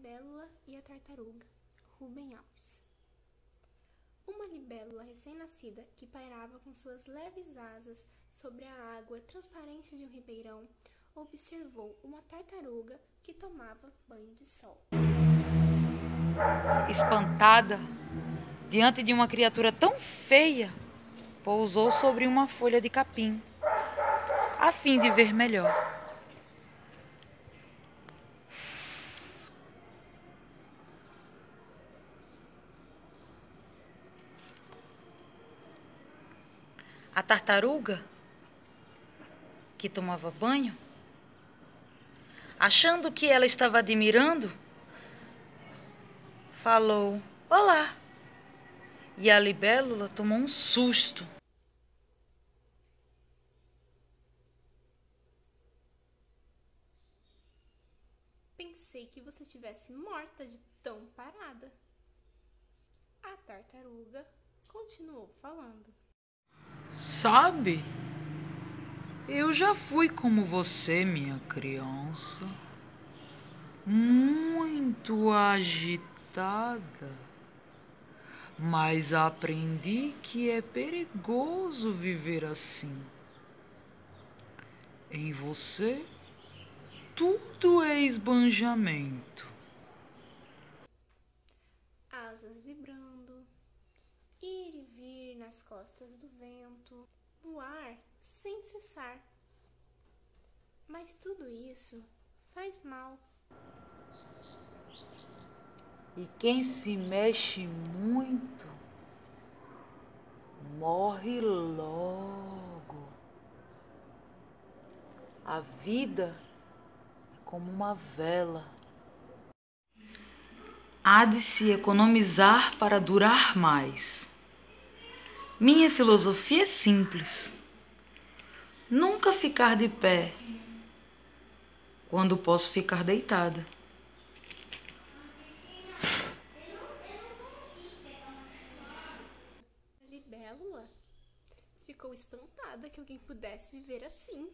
libélula e a tartaruga, Rubem Alves. Uma libélula recém-nascida que pairava com suas leves asas sobre a água transparente de um ribeirão, observou uma tartaruga que tomava banho de sol. Espantada, diante de uma criatura tão feia, pousou sobre uma folha de capim, a fim de ver melhor. A tartaruga, que tomava banho, achando que ela estava admirando, falou: "Olá!" E a libélula tomou um susto. Pensei que você tivesse morta de tão parada. A tartaruga continuou falando. Sabe, eu já fui como você, minha criança, muito agitada, mas aprendi que é perigoso viver assim. Em você, tudo é esbanjamento. Asas vibrando, ir e vir nas costas do vento, voar sem cessar. Mas tudo isso faz mal. E quem se mexe muito, morre logo. A vida é como uma vela. Há de se economizar para durar mais. Minha filosofia é simples. Nunca ficar de pé quando posso ficar deitada. A libélula ficou espantada que alguém pudesse viver assim.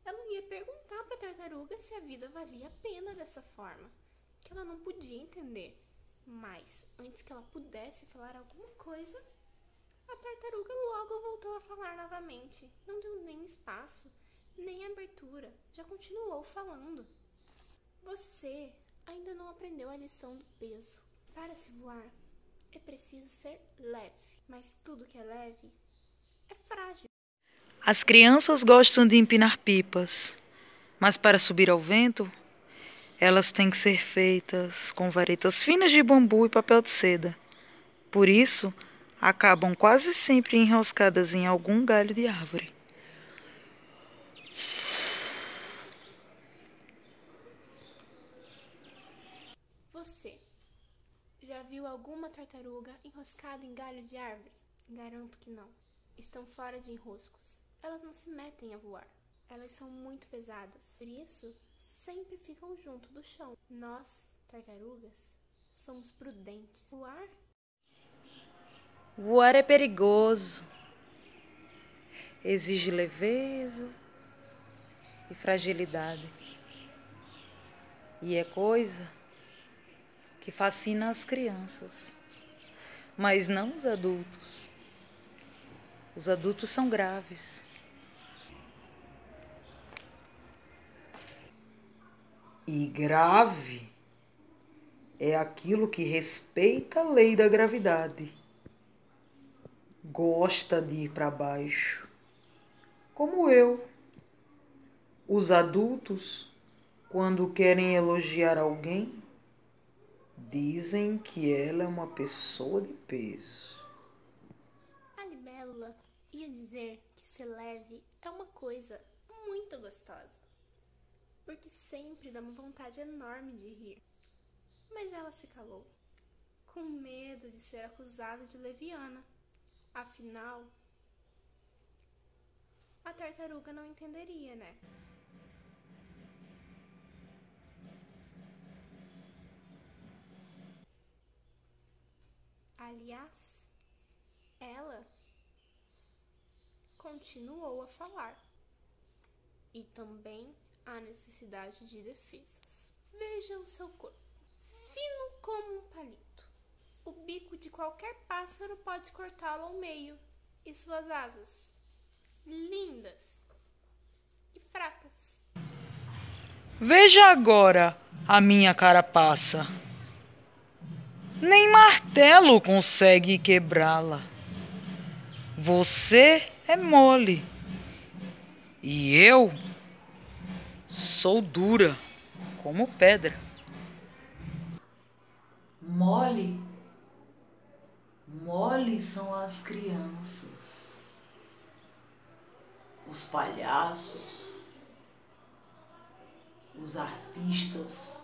Ela ia perguntar para a tartaruga se a vida valia a pena dessa forma, que ela não podia entender. Mas, antes que ela pudesse falar alguma coisa, a tartaruga logo voltou a falar novamente. Não deu nem espaço, nem abertura, já continuou falando. Você ainda não aprendeu a lição do peso. Para se voar, é preciso ser leve, mas tudo que é leve é frágil. As crianças gostam de empinar pipas, mas para subir ao vento, elas têm que ser feitas com varetas finas de bambu e papel de seda. Por isso, acabam quase sempre enroscadas em algum galho de árvore. Você já viu alguma tartaruga enroscada em galho de árvore? Garanto que não. Estão fora de enroscos. Elas não se metem a voar. Elas são muito pesadas. Por isso, sempre ficam junto do chão. Nós, tartarugas, somos prudentes. Voar é perigoso. Exige leveza e fragilidade. E é coisa que fascina as crianças, mas não os adultos. Os adultos são graves. E grave é aquilo que respeita a lei da gravidade. Gosta de ir para baixo, como eu. Os adultos, quando querem elogiar alguém, dizem que ela é uma pessoa de peso. A libélula ia dizer que ser leve é uma coisa muito gostosa, porque sempre dá uma vontade enorme de rir. Mas ela se calou, com medo de ser acusada de leviana. Afinal, a tartaruga não entenderia, né? Aliás, ela continuou a falar. E também há necessidade de defesas. Veja o seu corpo. como um palito. O bico de qualquer pássaro pode cortá-lo ao meio, e suas asas, lindas e fracas. Veja agora a minha carapaça. Nem martelo consegue quebrá-la. Você é mole e eu sou dura como pedra. Mole, mole são as crianças, os palhaços, os artistas,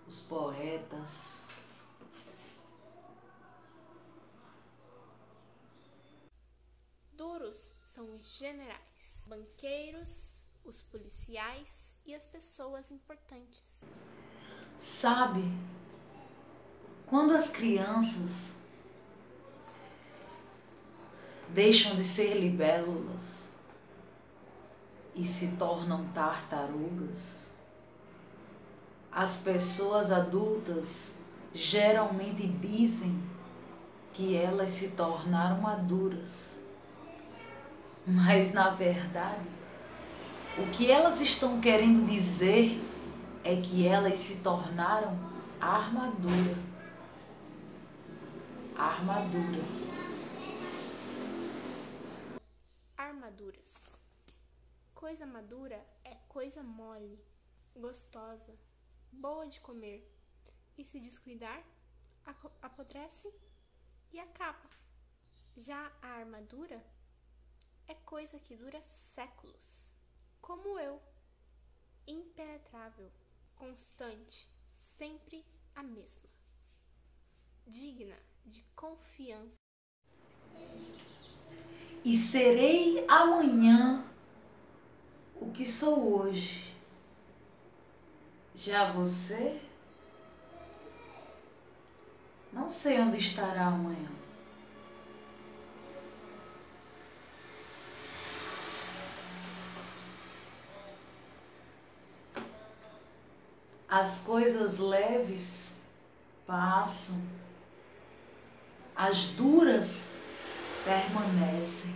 os poetas. Duros são os generais, banqueiros, os policiais e as pessoas importantes. Sabe, quando as crianças deixam de ser libélulas e se tornam tartarugas, as pessoas adultas geralmente dizem que elas se tornaram maduras. Mas, na verdade, o que elas estão querendo dizer é que elas se tornaram armadura. Armadura. Armaduras. Coisa madura é coisa mole, gostosa, boa de comer. E se descuidar, apodrece e acaba. Já a armadura é coisa que dura séculos, como eu, impenetrável, constante, sempre a mesma, digna de confiança. E serei amanhã o que sou hoje. Já você? Não sei onde estará amanhã. As coisas leves passam, as duras permanecem.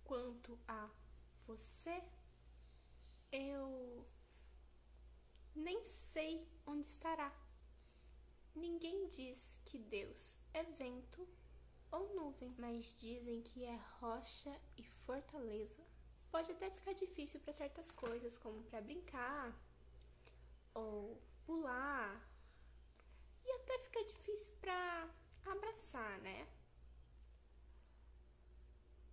Quanto a você, eu nem sei onde estará. Ninguém diz que Deus é vento ou nuvem, mas dizem que é rocha e fortaleza. Pode até ficar difícil para certas coisas, como para brincar ou pular, e até fica difícil para abraçar, né?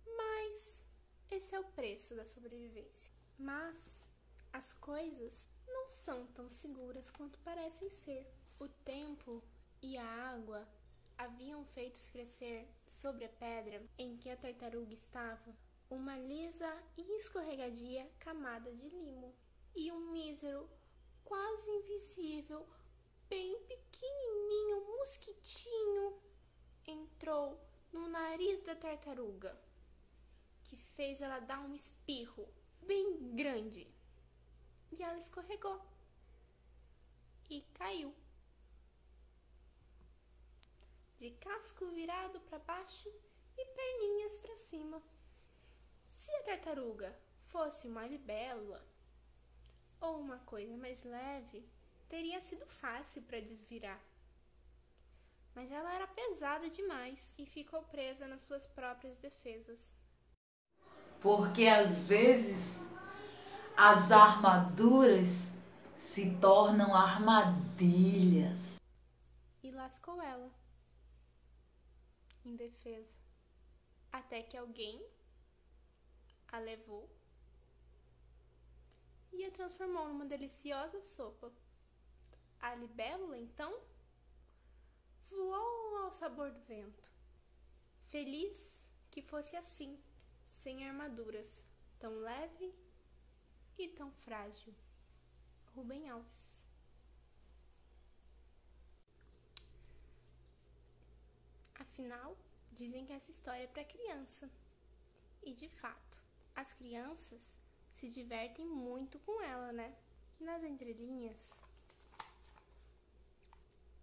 Mas esse é o preço da sobrevivência. Mas as coisas não são tão seguras quanto parecem ser. O tempo e a água haviam feito crescer sobre a pedra em que a tartaruga estava uma lisa e escorregadia camada de limo. E um mísero, quase invisível, bem pequenininho mosquitinho entrou no nariz da tartaruga, que fez ela dar um espirro bem grande. E ela escorregou e caiu, de casco virado para baixo e perninhas para cima. Se a tartaruga fosse uma libélula ou uma coisa mais leve, teria sido fácil para desvirar. Mas ela era pesada demais e ficou presa nas suas próprias defesas. Porque às vezes as armaduras se tornam armadilhas. E lá ficou ela, indefesa, até que alguém a levou e a transformou numa deliciosa sopa. A libélula, então, voou ao sabor do vento, feliz que fosse assim, sem armaduras, tão leve e tão frágil. Rubem Alves. Afinal, dizem que essa história é para criança. E de fato, as crianças se divertem muito com ela, né? Nas entrelinhas,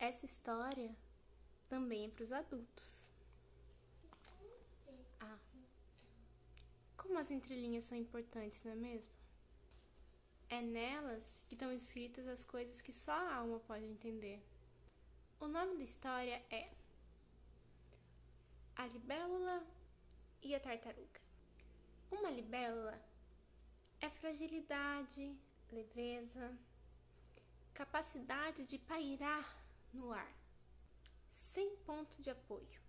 Essa história também é para os adultos. Ah, como as entrelinhas são importantes, não é mesmo? É nelas que estão escritas as coisas que só a alma pode entender. O nome da história é A Libélula e a Tartaruga. Uma libélula é fragilidade, leveza, capacidade de pairar no ar, sem ponto de apoio,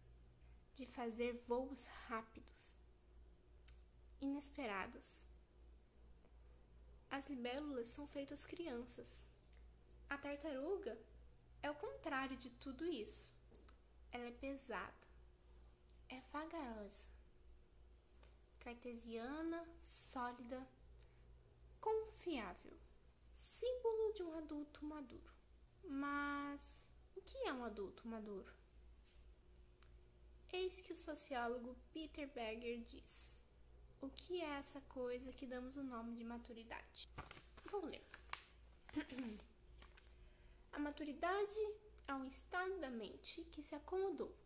de fazer voos rápidos, inesperados. As libélulas são feitas crianças. A tartaruga é o contrário de tudo isso. Ela é pesada, é vagarosa, cartesiana, sólida, confiável, símbolo de um adulto maduro. Mas o que é um adulto maduro? Eis que o sociólogo Peter Berger diz: o que é essa coisa que damos o nome de maturidade? Vou ler. A maturidade é um estado da mente que se acomodou,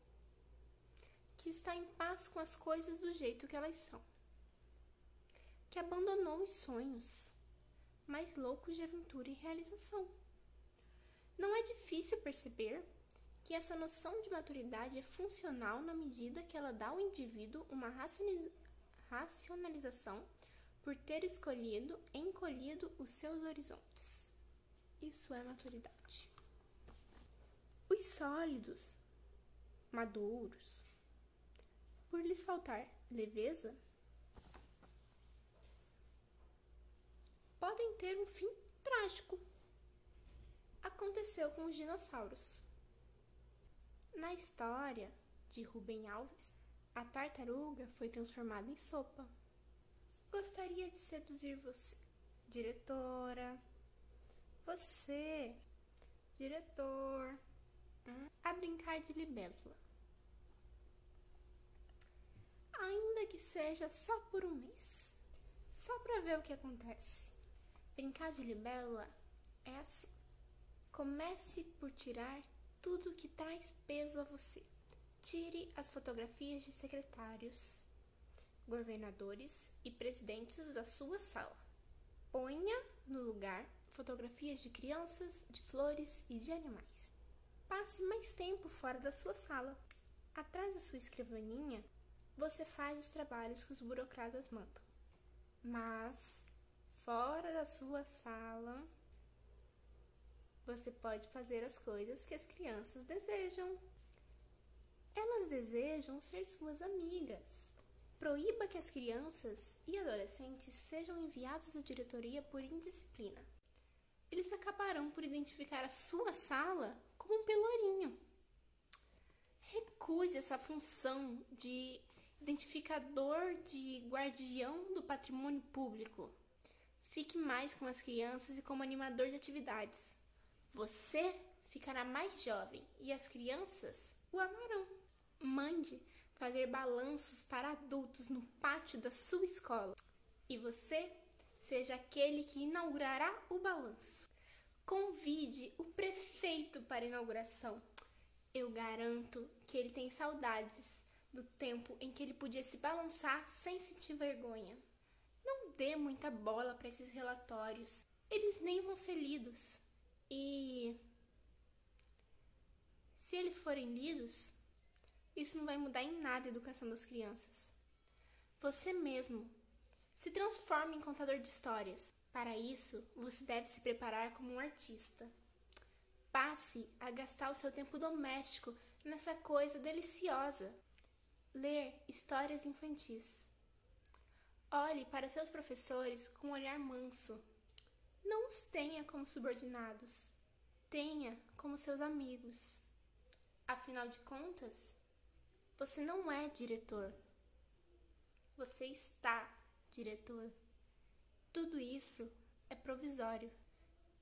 que está em paz com as coisas do jeito que elas são, que abandonou os sonhos mais loucos de aventura e realização. Não é difícil perceber que essa noção de maturidade é funcional na medida que ela dá ao indivíduo uma racionalização por ter encolhido os seus horizontes. Isso é maturidade. Os sólidos, maduros, por lhes faltar leveza, podem ter um fim trágico. Aconteceu com os dinossauros. Na história de Rubem Alves, a tartaruga foi transformada em sopa. Gostaria de seduzir você, diretora. Você, diretor, a brincar de libélula. Ainda que seja só por um mês, só para ver o que acontece. Brincar de libélula é assim. Comece por tirar tudo que traz peso a você. Tire as fotografias de secretários, governadores e presidentes da sua sala. Ponha no lugar fotografias de crianças, de flores e de animais. Passe mais tempo fora da sua sala. Atrás da sua escrivaninha, você faz os trabalhos que os burocratas mandam. Mas, fora da sua sala, você pode fazer as coisas que as crianças desejam. Elas desejam ser suas amigas. Proíba que as crianças e adolescentes sejam enviados à diretoria por indisciplina. Eles acabarão por identificar a sua sala como um pelourinho. Recuse essa função de identificador, de guardião do patrimônio público. Fique mais com as crianças e como animador de atividades. Você ficará mais jovem e as crianças o amarão. Mande fazer balanços para adultos no pátio da sua escola. E você seja aquele que inaugurará o balanço. Convide o prefeito para a inauguração. Eu garanto que ele tem saudades do tempo em que ele podia se balançar sem sentir vergonha. Não dê muita bola para esses relatórios. Eles nem vão ser lidos. E se eles forem lidos, isso não vai mudar em nada a educação das crianças. Você mesmo se transforme em contador de histórias. Para isso, você deve se preparar como um artista. Passe a gastar o seu tempo doméstico nessa coisa deliciosa. Ler histórias infantis. Olhe para seus professores com um olhar manso. Não os tenha como subordinados. Tenha como seus amigos. Afinal de contas, você não é diretor. Você está diretor. Tudo isso é provisório.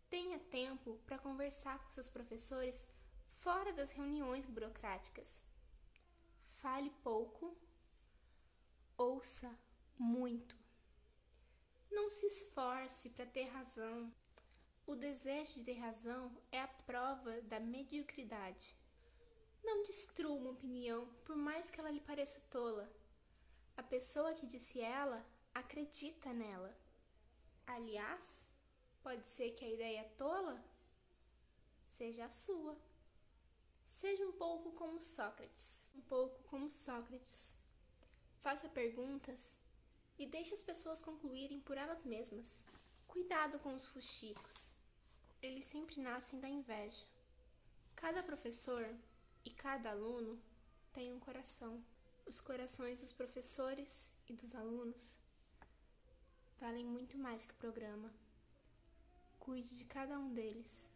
Tenha tempo para conversar com seus professores fora das reuniões burocráticas. Fale pouco, ouça muito. Não se esforce para ter razão. O desejo de ter razão é a prova da mediocridade. Não destrua uma opinião, por mais que ela lhe pareça tola. A pessoa que disse ela acredita nela. Aliás, pode ser que a ideia tola seja a sua. Seja um pouco como Sócrates. Faça perguntas e deixe as pessoas concluírem por elas mesmas. Cuidado com os fuxicos. Eles sempre nascem da inveja. Cada professor e cada aluno tem um coração. Os corações dos professores e dos alunos valem muito mais que o programa. Cuide de cada um deles.